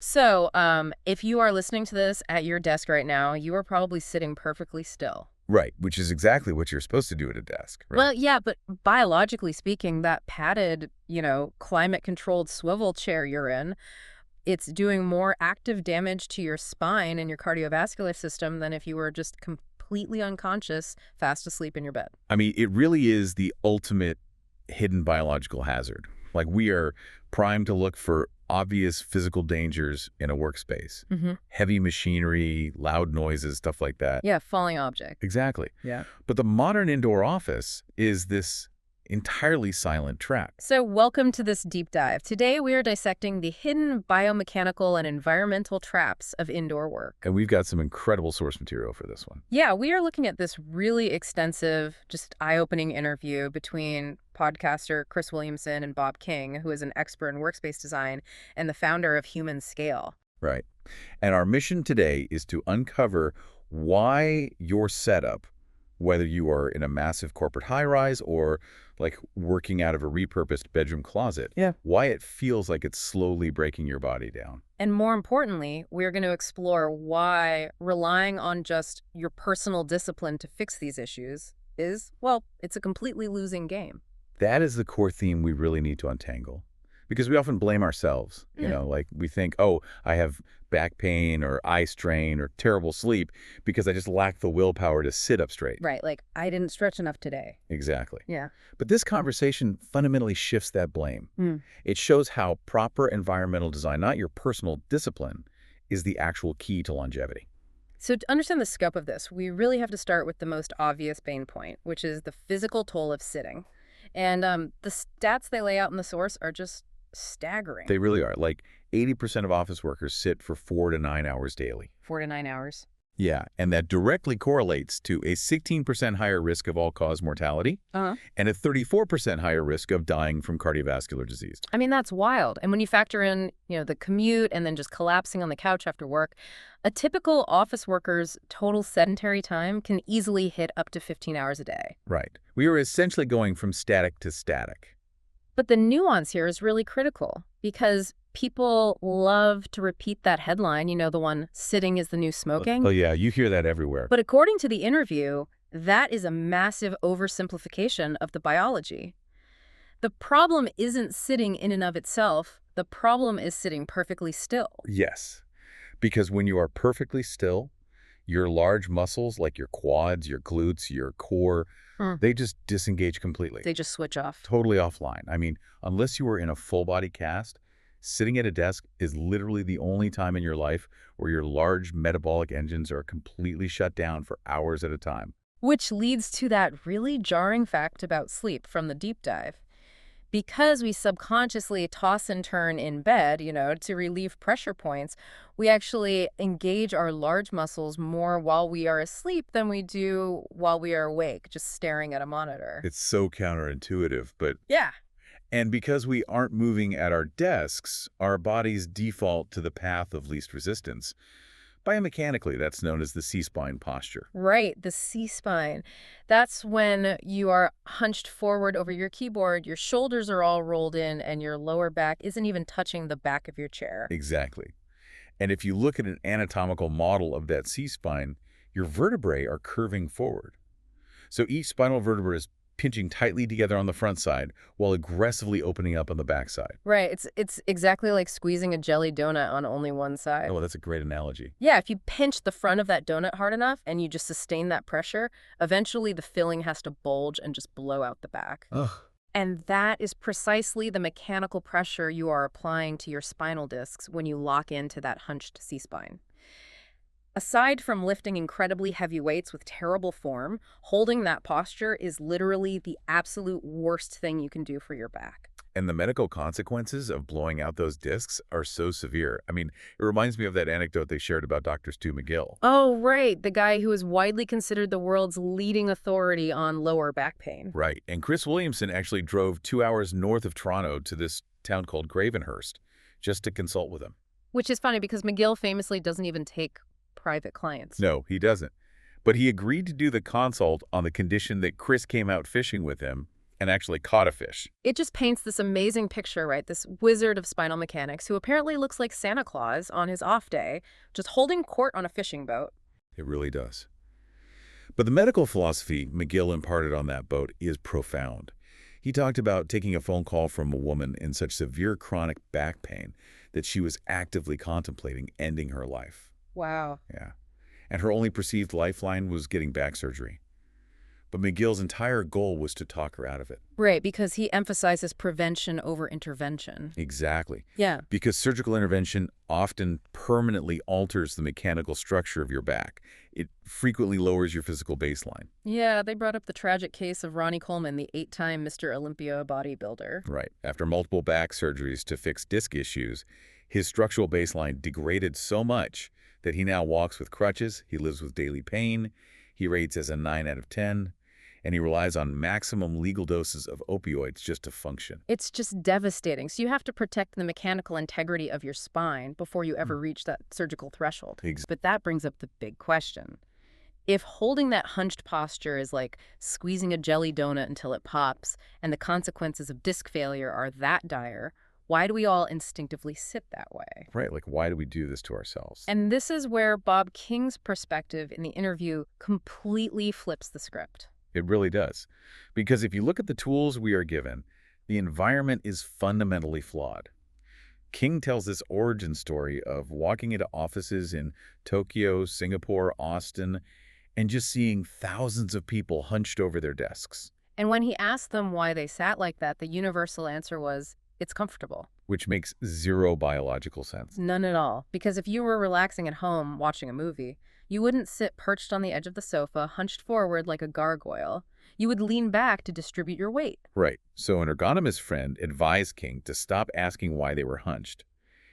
So, if you are listening to this at your desk right now, you are probably sitting perfectly still. Right, which is exactly what you're supposed to do at a desk, right? Well, yeah, but biologically speaking, that padded, climate-controlled swivel chair you're in, it's doing more active damage to your spine and your cardiovascular system than if you were just completely unconscious, fast asleep in your bed. I mean, it really is the ultimate hidden biological hazard. Like, we are primed to look for obvious physical dangers in a workspace. Mm-hmm. Heavy machinery, loud noises, stuff like that. Yeah, falling object. Exactly. Yeah. But the modern indoor office is this entirely silent trap. So welcome to this deep dive. Today we are dissecting the hidden biomechanical and environmental traps of indoor work. And we've got some incredible source material for this one. Yeah, we are looking at this really extensive, just eye-opening interview between podcaster Chris Williamson and Bob King, who is an expert in workspace design and the founder of Human Scale. Right. And our mission today is to uncover why your setup, whether you are in a massive corporate high-rise or like working out of a repurposed bedroom closet, Yeah. why it feels like it's slowly breaking your body down. And more importantly, we're going to explore why relying on just your personal discipline to fix these issues is, well, it's a completely losing game. That is the core theme we really need to untangle. Because we often blame ourselves, like we think, oh, I have back pain or eye strain or terrible sleep because I just lack the willpower to sit up straight. Right, like, I didn't stretch enough today. Exactly. Yeah. But this conversation fundamentally shifts that blame. Mm. It shows how proper environmental design, not your personal discipline, is the actual key to longevity. So to understand the scope of this, we really have to start with the most obvious pain point, which is the physical toll of sitting. And the stats they lay out in the source are just staggering. They really are. Like 80% of office workers sit for 4 to 9 hours daily. 4 to 9 hours. Yeah, and that directly correlates to a 16% higher risk of all-cause mortality Uh-huh. and a 34% higher risk of dying from cardiovascular disease. I mean, that's wild. And when you factor in, the commute and then just collapsing on the couch after work, a typical office worker's total sedentary time can easily hit up to 15 hours a day. Right. We are essentially going from static to static. But the nuance here is really critical because people love to repeat that headline, the one, sitting is the new smoking. Oh, yeah, you hear that everywhere. But according to the interview, that is a massive oversimplification of the biology. The problem isn't sitting in and of itself. The problem is sitting perfectly still. Yes, because when you are perfectly still, your large muscles like your quads, your glutes, your core, they just disengage completely. They just switch off. Totally offline. I mean, unless you are in a full body cast, sitting at a desk is literally the only time in your life where your large metabolic engines are completely shut down for hours at a time. Which leads to that really jarring fact about sleep from the deep dive. Because we subconsciously toss and turn in bed, to relieve pressure points, we actually engage our large muscles more while we are asleep than we do while we are awake, just staring at a monitor. It's so counterintuitive, but... Yeah. And because we aren't moving at our desks, our bodies default to the path of least resistance. Biomechanically, that's known as the C-spine posture. Right, the C-spine. That's when you are hunched forward over your keyboard, your shoulders are all rolled in, and your lower back isn't even touching the back of your chair. Exactly. And if you look at an anatomical model of that C-spine, your vertebrae are curving forward. So each spinal vertebra is pinching tightly together on the front side while aggressively opening up on the back side. Right. It's exactly like squeezing a jelly donut on only one side. Oh, well, that's a great analogy. Yeah, if you pinch the front of that donut hard enough and you just sustain that pressure, eventually the filling has to bulge and just blow out the back. Ugh. And that is precisely the mechanical pressure you are applying to your spinal discs when you lock into that hunched C-spine. Aside from lifting incredibly heavy weights with terrible form, holding that posture is literally the absolute worst thing you can do for your back. And the medical consequences of blowing out those discs are so severe. I mean, it reminds me of that anecdote they shared about Dr. Stu McGill. Oh, right. The guy who is widely considered the world's leading authority on lower back pain. Right. And Chris Williamson actually drove 2 hours north of Toronto to this town called Gravenhurst just to consult with him. Which is funny because McGill famously doesn't even take private clients. No, he doesn't. But he agreed to do the consult on the condition that Chris came out fishing with him and actually caught a fish. It just paints this amazing picture, right? This wizard of spinal mechanics who apparently looks like Santa Claus on his off day, just holding court on a fishing boat. It really does. But the medical philosophy McGill imparted on that boat is profound. He talked about taking a phone call from a woman in such severe chronic back pain that she was actively contemplating ending her life. Wow. Yeah. And her only perceived lifeline was getting back surgery. But McGill's entire goal was to talk her out of it. Right, because he emphasizes prevention over intervention. Exactly. Yeah. Because surgical intervention often permanently alters the mechanical structure of your back. It frequently lowers your physical baseline. Yeah, they brought up the tragic case of Ronnie Coleman, the 8-time Mr. Olympia bodybuilder. Right. After multiple back surgeries to fix disc issues, his structural baseline degraded so much that he now walks with crutches, he lives with daily pain, he rates as a 9 out of 10, and he relies on maximum legal doses of opioids just to function. It's just devastating. So you have to protect the mechanical integrity of your spine before you ever reach that surgical threshold. But that brings up the big question. If holding that hunched posture is like squeezing a jelly donut until it pops, and the consequences of disc failure are that dire, why do we all instinctively sit that way? Right, like why do we do this to ourselves? And this is where Bob King's perspective in the interview completely flips the script. It really does. Because if you look at the tools we are given, the environment is fundamentally flawed. King tells this origin story of walking into offices in Tokyo, Singapore, Austin, and just seeing thousands of people hunched over their desks. And when he asked them why they sat like that, the universal answer was, it's comfortable. Which makes zero biological sense. None at all. Because if you were relaxing at home watching a movie, you wouldn't sit perched on the edge of the sofa, hunched forward like a gargoyle. You would lean back to distribute your weight. Right. So an ergonomist friend advised King to stop asking why they were hunched,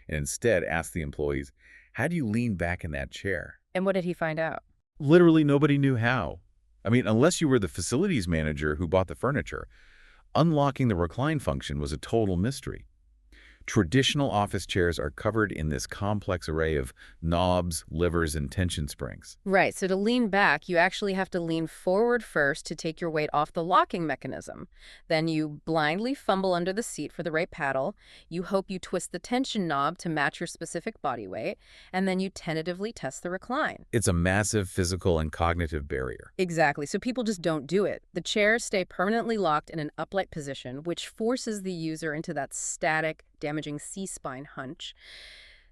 and instead ask the employees, how do you lean back in that chair? And what did he find out? Literally nobody knew how. I mean, unless you were the facilities manager who bought the furniture, unlocking the recline function was a total mystery. Traditional office chairs are covered in this complex array of knobs, levers, and tension springs. Right, so to lean back, you actually have to lean forward first to take your weight off the locking mechanism. Then you blindly fumble under the seat for the right paddle. You hope you twist the tension knob to match your specific body weight, and then you tentatively test the recline. It's a massive physical and cognitive barrier. Exactly, so people just don't do it. The chairs stay permanently locked in an upright position, which forces the user into that static, damaging C-spine hunch.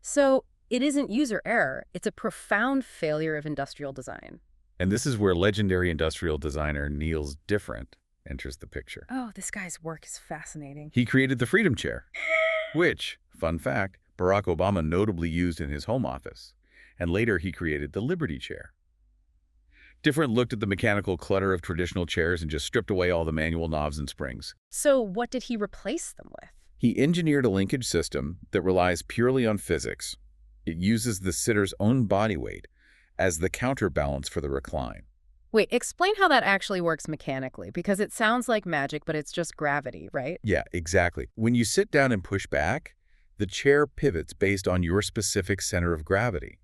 So it isn't user error, it's a profound failure of industrial design. And this is where legendary industrial designer Niels Different enters the picture. Oh, this guy's work is fascinating. He created the Freedom Chair, which, fun fact, Barack Obama notably used in his home office. And later he created the Liberty Chair. Different looked at the mechanical clutter of traditional chairs and just stripped away all the manual knobs and springs. So what did he replace them with? He engineered a linkage system that relies purely on physics. It uses the sitter's own body weight as the counterbalance for the recline. Wait, explain how that actually works mechanically, because it sounds like magic, but it's just gravity, right? Yeah, exactly. When you sit down and push back, the chair pivots based on your specific center of gravity.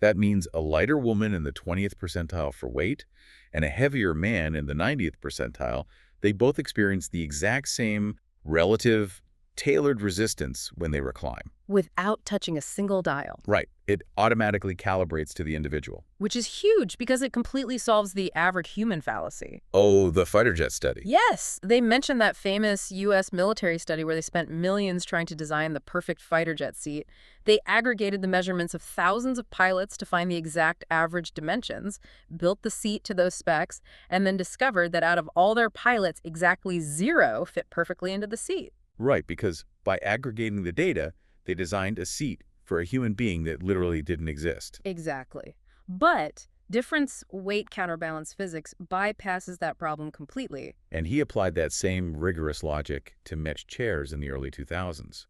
That means a lighter woman in the 20th percentile for weight and a heavier man in the 90th percentile, they both experience the exact same relative tailored resistance when they recline. Without touching a single dial. Right. It automatically calibrates to the individual. Which is huge because it completely solves the average human fallacy. Oh, the fighter jet study. Yes, they mentioned that famous U.S. military study where they spent millions trying to design the perfect fighter jet seat. They aggregated the measurements of thousands of pilots to find the exact average dimensions, built the seat to those specs, and then discovered that out of all their pilots, exactly 0 fit perfectly into the seat. Right, because by aggregating the data, they designed a seat for a human being that literally didn't exist. Exactly. But difference weight counterbalance physics bypasses that problem completely. And he applied that same rigorous logic to mesh chairs in the early 2000s.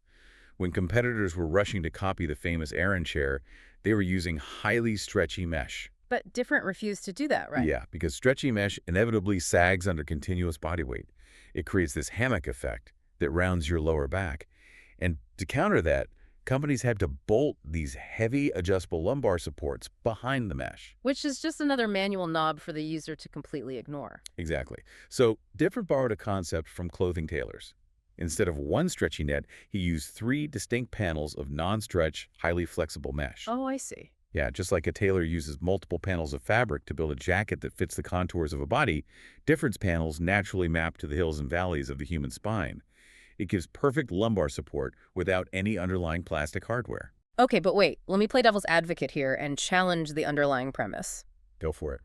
When competitors were rushing to copy the famous Aran chair, they were using highly stretchy mesh. But Different refused to do that, right? Yeah, because stretchy mesh inevitably sags under continuous body weight. It creates this hammock effect that rounds your lower back. And to counter that, Companies had to bolt these heavy adjustable lumbar supports behind the mesh. Which is just another manual knob for the user to completely ignore. Exactly. So Difford borrowed a concept from clothing tailors. Instead of one stretchy net, he used three distinct panels of non-stretch, highly flexible mesh. Oh, I see. Yeah, just like a tailor uses multiple panels of fabric to build a jacket that fits the contours of a body, Difford's panels naturally map to the hills and valleys of the human spine. It gives perfect lumbar support without any underlying plastic hardware. Okay, but wait, let me play devil's advocate here and challenge the underlying premise. Go for it.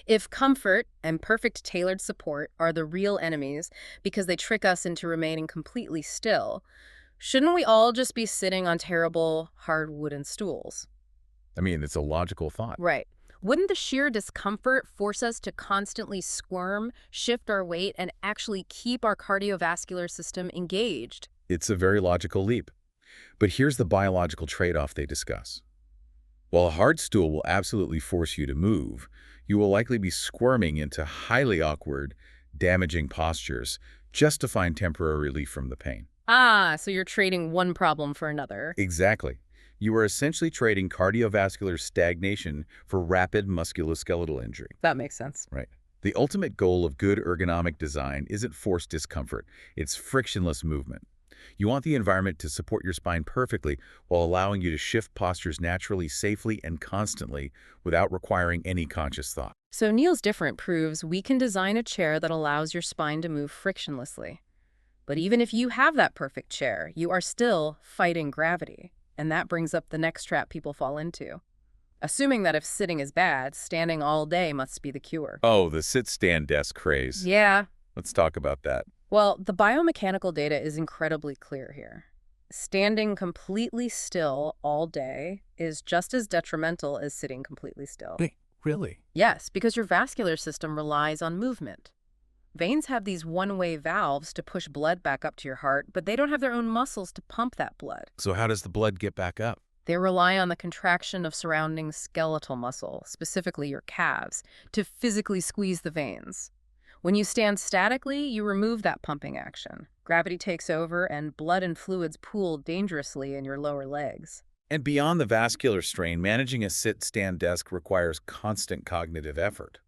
If comfort and perfect tailored support are the real enemies because they trick us into remaining completely still, shouldn't we all just be sitting on terrible, hard wooden stools? I mean, it's a logical thought. Right. Wouldn't the sheer discomfort force us to constantly squirm, shift our weight, and actually keep our cardiovascular system engaged? It's a very logical leap. But here's the biological trade-off they discuss. While a hard stool will absolutely force you to move, you will likely be squirming into highly awkward, damaging postures just to find temporary relief from the pain. Ah, so you're trading one problem for another. Exactly. You are essentially trading cardiovascular stagnation for rapid musculoskeletal injury. That makes sense. Right. The ultimate goal of good ergonomic design isn't forced discomfort, it's frictionless movement. You want the environment to support your spine perfectly while allowing you to shift postures naturally, safely, and constantly without requiring any conscious thought. So Neil's Different proves we can design a chair that allows your spine to move frictionlessly. But even if you have that perfect chair, you are still fighting gravity. And that brings up the next trap people fall into. Assuming that if sitting is bad, standing all day must be the cure. Oh, the sit-stand desk craze. Yeah. Let's talk about that. Well, the biomechanical data is incredibly clear here. Standing completely still all day is just as detrimental as sitting completely still. Wait, really? Yes, because your vascular system relies on movement. Veins have these one-way valves to push blood back up to your heart, but they don't have their own muscles to pump that blood. So how does the blood get back up? They rely on the contraction of surrounding skeletal muscle, specifically your calves, to physically squeeze the veins. When you stand statically, you remove that pumping action. Gravity takes over, and blood and fluids pool dangerously in your lower legs. And beyond the vascular strain, managing a sit-stand desk requires constant cognitive effort.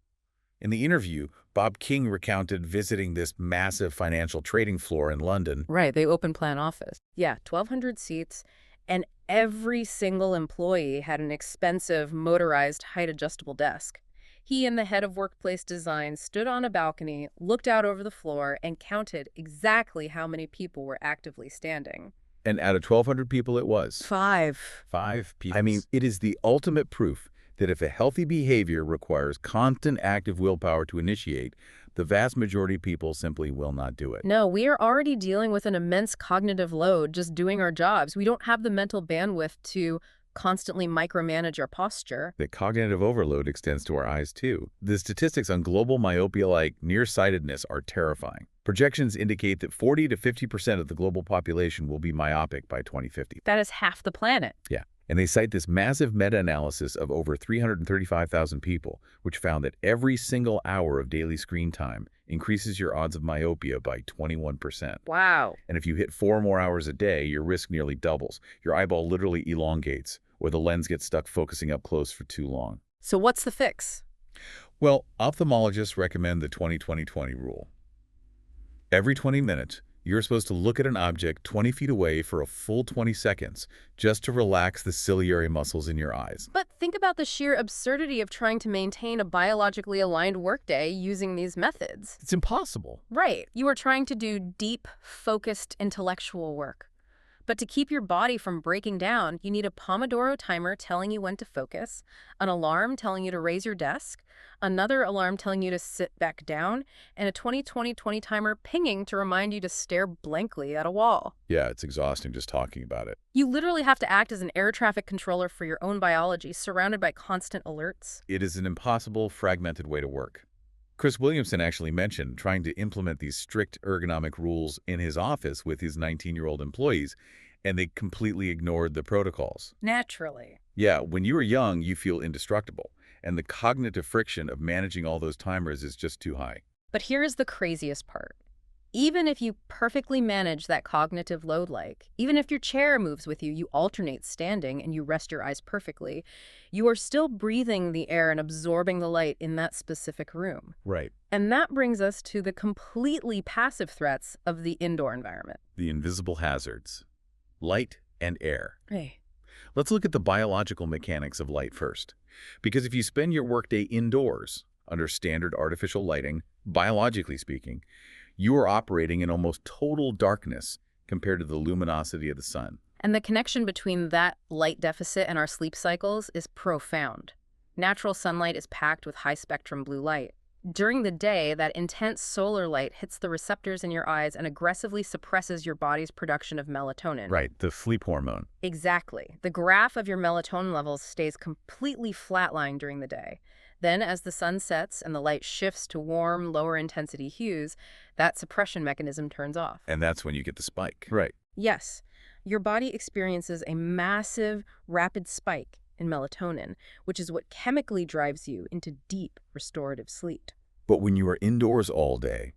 In the interview, Bob King recounted visiting this massive financial trading floor in London. Right, they open plan office. Yeah, 1,200 seats, and every single employee had an expensive, motorized, height-adjustable desk. He and the head of workplace design stood on a balcony, looked out over the floor, and counted exactly how many people were actively standing. And out of 1,200 people it was. 5. 5 people. I mean, it is the ultimate proof that if a healthy behavior requires constant active willpower to initiate, the vast majority of people simply will not do it. No, we are already dealing with an immense cognitive load just doing our jobs. We don't have the mental bandwidth to constantly micromanage our posture. That cognitive overload extends to our eyes, too. The statistics on global myopia like nearsightedness are terrifying. Projections indicate that 40 to 50% of the global population will be myopic by 2050. That is half the planet. Yeah. And they cite this massive meta-analysis of over 335,000 people, which found that every single hour of daily screen time increases your odds of myopia by 21%. Wow. And if you hit 4 more hours a day, your risk nearly doubles. Your eyeball literally elongates, or the lens gets stuck focusing up close for too long. So what's the fix? Well, ophthalmologists recommend the 20-20-20 rule. Every 20 minutes, you're supposed to look at an object 20 feet away for a full 20 seconds just to relax the ciliary muscles in your eyes. But think about the sheer absurdity of trying to maintain a biologically aligned workday using these methods. It's impossible. Right. You are trying to do deep, focused intellectual work. But to keep your body from breaking down, you need a Pomodoro timer telling you when to focus, an alarm telling you to raise your desk, another alarm telling you to sit back down, and a 20-20-20 timer pinging to remind you to stare blankly at a wall. Yeah, it's exhausting just talking about it. You literally have to act as an air traffic controller for your own biology, surrounded by constant alerts. It is an impossible, fragmented way to work. Chris Williamson actually mentioned trying to implement these strict ergonomic rules in his office with his 19-year-old employees, and they completely ignored the protocols. Naturally. Yeah, when you are young, you feel indestructible, and the cognitive friction of managing all those timers is just too high. But here is the craziest part. Even if you perfectly manage that cognitive load, like, even if your chair moves with you, you alternate standing and you rest your eyes perfectly, you are still breathing the air and absorbing the light in that specific room. Right. And that brings us to the completely passive threats of the indoor environment. The invisible hazards. Light and air. Hey. Let's look at the biological mechanics of light first. Because if you spend your workday indoors, under standard artificial lighting, biologically speaking, you are operating in almost total darkness compared to the luminosity of the sun. And the connection between that light deficit and our sleep cycles is profound. Natural sunlight is packed with high-spectrum blue light. During the day, that intense solar light hits the receptors in your eyes and aggressively suppresses your body's production of melatonin. Right, the sleep hormone. Exactly. The graph of your melatonin levels stays completely flatlined during the day. Then, as the sun sets and the light shifts to warm, lower-intensity hues, that suppression mechanism turns off. And that's when you get the spike. Right. Yes, your body experiences a massive, rapid spike in melatonin, which is what chemically drives you into deep, restorative sleep. But when you are indoors all day,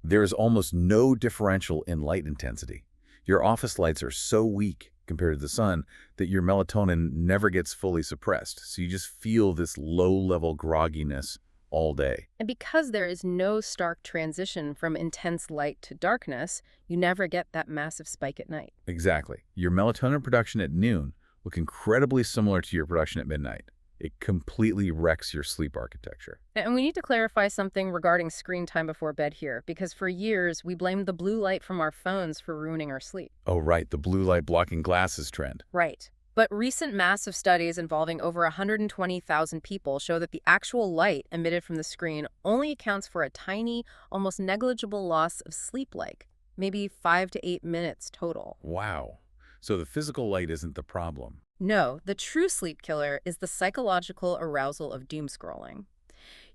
there is almost no differential in light intensity. Your office lights are so weak compared to the sun that your melatonin never gets fully suppressed. So you just feel this low-level grogginess all day. And because there is no stark transition from intense light to darkness, you never get that massive spike at night. Exactly. Your melatonin production at noon look incredibly similar to your production at midnight. It completely wrecks your sleep architecture. And we need to clarify something regarding screen time before bed here, because for years we blamed the blue light from our phones for ruining our sleep. Oh, right, the blue light blocking glasses trend. Right. But recent massive studies involving over 120,000 people show that the actual light emitted from the screen only accounts for a tiny, almost negligible loss of sleep, like maybe 5 to 8 minutes total. Wow. So the physical light isn't the problem. No, the true sleep killer is the psychological arousal of doom scrolling.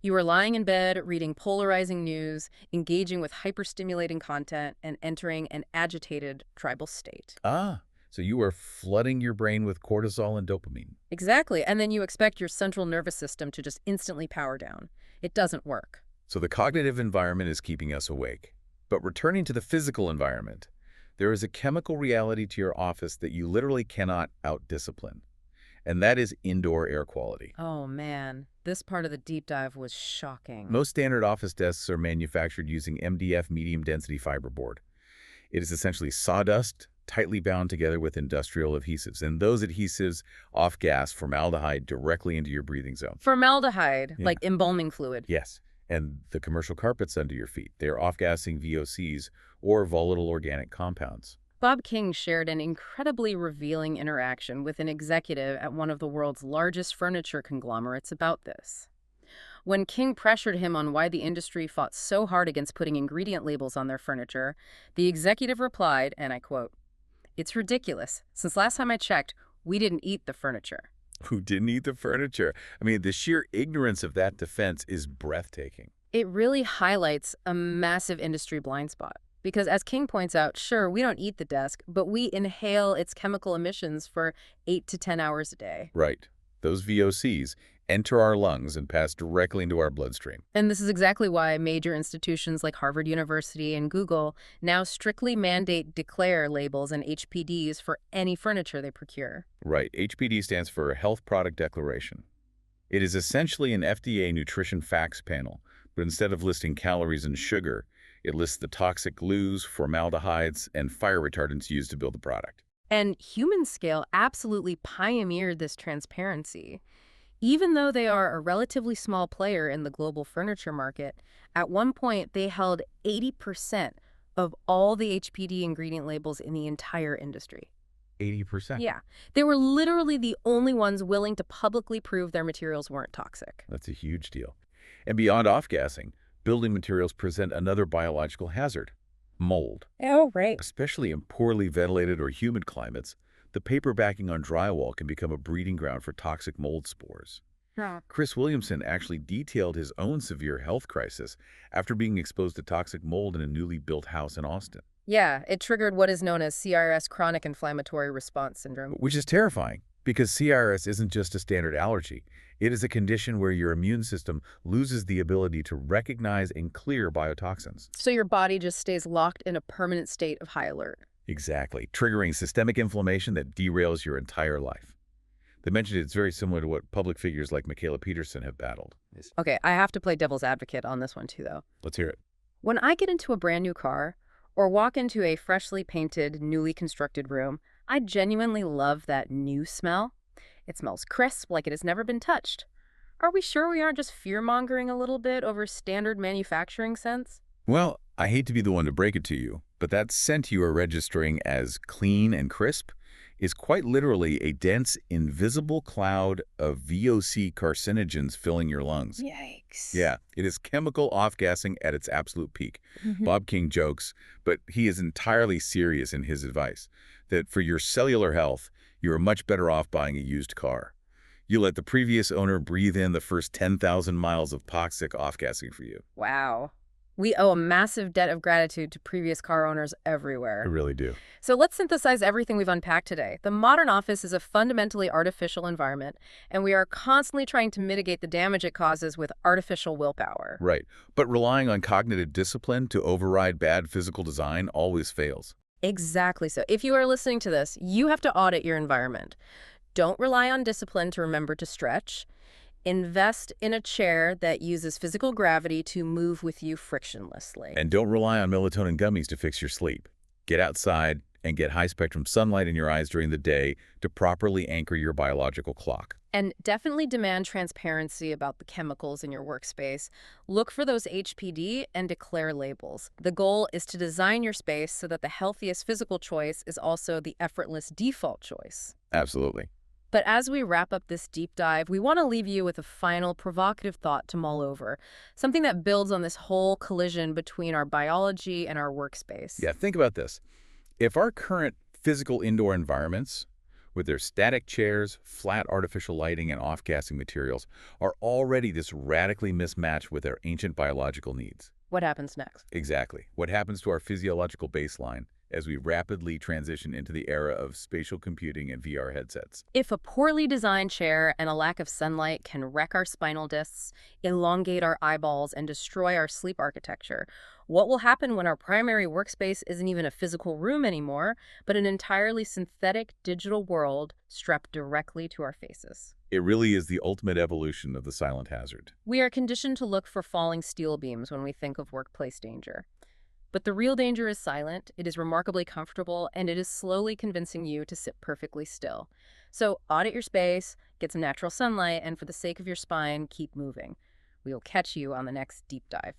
You are lying in bed, reading polarizing news, engaging with hyperstimulating content, and entering an agitated tribal state. Ah, so you are flooding your brain with cortisol and dopamine. Exactly, and then you expect your central nervous system to just instantly power down. It doesn't work. So the cognitive environment is keeping us awake. But returning to the physical environment, there is a chemical reality to your office that you literally cannot out-discipline, and that is indoor air quality. Oh man, this part of the deep dive was shocking. Most standard office desks are manufactured using MDF medium-density fiberboard. It is essentially sawdust, tightly bound together with industrial adhesives, and those adhesives off-gas formaldehyde directly into your breathing zone. Formaldehyde, Yeah. like embalming fluid. Yes, and the commercial carpets under your feet, they are off-gassing VOCs, or volatile organic compounds. Bob King shared an incredibly revealing interaction with an executive at one of the world's largest furniture conglomerates about this. When King pressured him on why the industry fought so hard against putting ingredient labels on their furniture, the executive replied, and I quote, "It's ridiculous. Since last time I checked, we didn't eat the furniture." Who didn't eat the furniture? I mean, the sheer ignorance of that defense is breathtaking. It really highlights a massive industry blind spot. Because as King points out, sure, we don't eat the desk, but we inhale its chemical emissions for 8 to 10 hours a day. Right. Those VOCs enter our lungs and pass directly into our bloodstream. And this is exactly why major institutions like Harvard University and Google now strictly mandate declare labels and HPDs for any furniture they procure. Right. HPD stands for Health Product Declaration. It is essentially an FDA nutrition facts panel, but instead of listing calories and sugar, it lists the toxic glues, formaldehydes, and fire retardants used to build the product. And Human Scale absolutely pioneered this transparency. Even though they are a relatively small player in the global furniture market, at one point they held 80% of all the HPD ingredient labels in the entire industry. 80%? Yeah, they were literally the only ones willing to publicly prove their materials weren't toxic. That's a huge deal. And beyond off-gassing, building materials present another biological hazard: mold. Oh, right. Especially in poorly ventilated or humid climates, the paper backing on drywall can become a breeding ground for toxic mold spores. Yeah. Chris Williamson actually detailed his own severe health crisis after being exposed to toxic mold in a newly built house in Austin. Yeah, it triggered what is known as CRS, chronic inflammatory response syndrome. Which is terrifying. Because CRS isn't just a standard allergy. It is a condition where your immune system loses the ability to recognize and clear biotoxins. So your body just stays locked in a permanent state of high alert. Exactly, triggering systemic inflammation that derails your entire life. They mentioned it's very similar to what public figures like Michaela Peterson have battled. Okay, I have to play devil's advocate on this one too, though. Let's hear it. When I get into a brand new car or walk into a freshly painted, newly constructed room, I genuinely love that new smell. It smells crisp, like it has never been touched. Are we sure we aren't just fear-mongering a little bit over standard manufacturing scents? Well, I hate to be the one to break it to you, but that scent you are registering as clean and crisp is quite literally a dense, invisible cloud of VOC carcinogens filling your lungs. Yikes. Yeah, it is chemical off-gassing at its absolute peak. Bob King jokes, but he is entirely serious in his advice, that for your cellular health, you are much better off buying a used car. You let the previous owner breathe in the first 10,000 miles of toxic off-gassing for you. Wow. We owe a massive debt of gratitude to previous car owners I everywhere. really do. So let's synthesize everything we've unpacked today. The modern office is a fundamentally artificial environment, and we are constantly trying to mitigate the damage it causes with artificial willpower. Right. But relying on cognitive discipline to override bad physical design always fails. Exactly. So if you are listening to this, you have to audit your environment. Don't rely on discipline to remember to stretch. Invest in a chair that uses physical gravity to move with you frictionlessly. And don't rely on melatonin gummies to fix your sleep. Get outside and get high-spectrum sunlight in your eyes during the day to properly anchor your biological clock. And definitely demand transparency about the chemicals in your workspace. Look for those HPD and declare labels. The goal is to design your space so that the healthiest physical choice is also the effortless default choice. Absolutely. But as we wrap up this deep dive, we want to leave you with a final provocative thought to mull over, something that builds on this whole collision between our biology and our workspace. Yeah, think about this. If our current physical indoor environments, with their static chairs, flat artificial lighting, and off-gassing materials, are already this radically mismatched with our ancient biological needs. What happens next? Exactly. What happens to our physiological baseline as we rapidly transition into the era of spatial computing and VR headsets? If a poorly designed chair and a lack of sunlight can wreck our spinal discs, elongate our eyeballs, and destroy our sleep architecture, what will happen when our primary workspace isn't even a physical room anymore, but an entirely synthetic digital world strapped directly to our faces? It really is the ultimate evolution of the silent hazard. We are conditioned to look for falling steel beams when we think of workplace danger. But the real danger is silent, it is remarkably comfortable, and it is slowly convincing you to sit perfectly still. So audit your space, get some natural sunlight, and for the sake of your spine, keep moving. We'll catch you on the next deep dive.